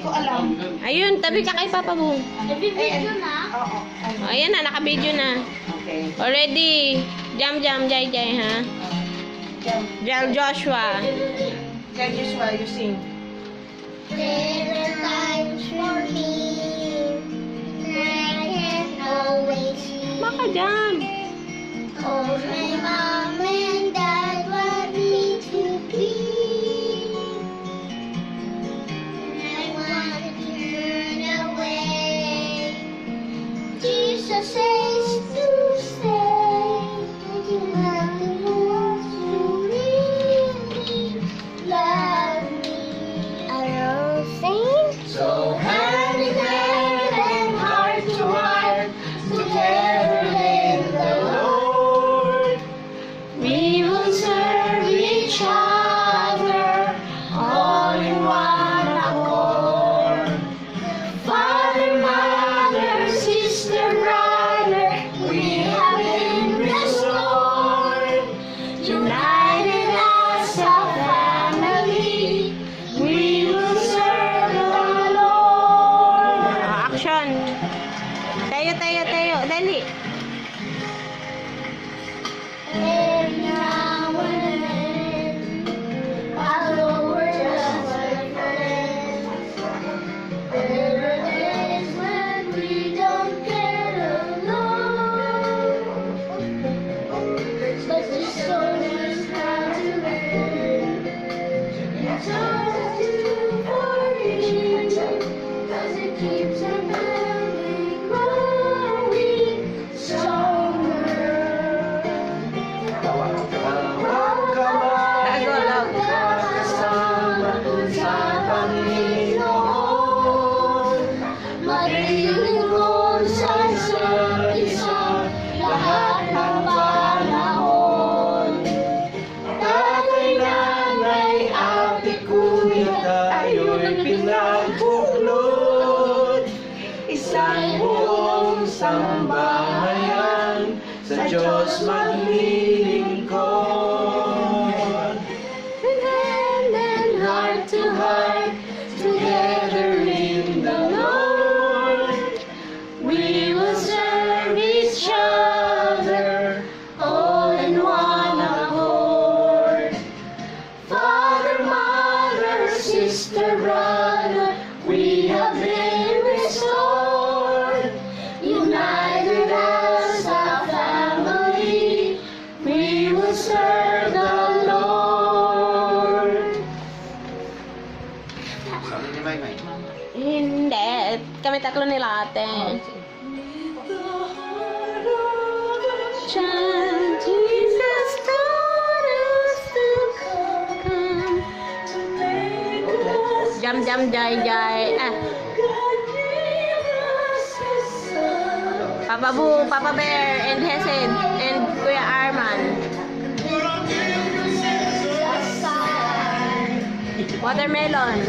ko alam. Ayun, tabi ka kay Papa mo. Nag-video na? Oo. Ayan na, naka-video na. Okay. Already. Jam, jay, ha? Jal Joshua. Tell Joshua, you sing. There are times for me that I can't always see. Baka jam. Oh, my mom and dad want me to be. And I want to turn away. Jesus says to say that you have the ones who really love me. I don't sing. So hand in hand and heart to heart, together in the Lord, we will serve each other all in one accord. Father, mother, sister, brother, we have been restored. United as a family, we will serve the Lord. Action. Tayo. Dali. Every now and then, I'll lower just my friends. There are days when we don't get along, but the stories have to end. It's hard to forgive, 'cause it keeps our family growing stronger. Tagalog. Kasama sa Panginoon, maglilingkod sa isa't isa lahat ng panahon. Tatay, nanay, ate, kuya, tayo'y pinagbuklod. Isang buong sambahayan sa Diyos maglilingkod. Hand and heart to heart, together in the Lord, we will serve each other all in one accord. Father, mother, sister, brother, we have been restored. United as a family, we will serve the Lord. Hindi. Kami tatlo nila ate. Child, Jesus taught us to come to make us. Jam, jay. Papa Bu, Papa Bear, and Hesed, and Kuya Arman. Watermelon.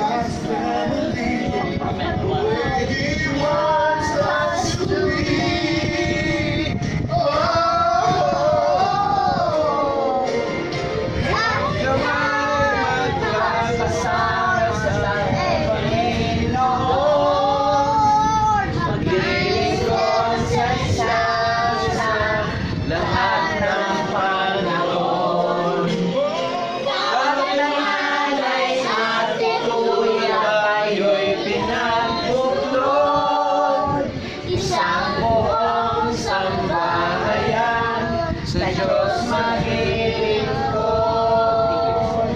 Sa Diyos maglilingkod.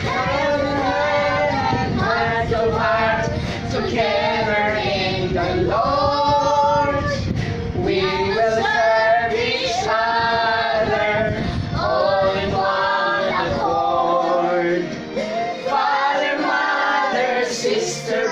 Hand and heart to heart, together in the Lord, we will serve each other all in one accord. Father, mother, sister,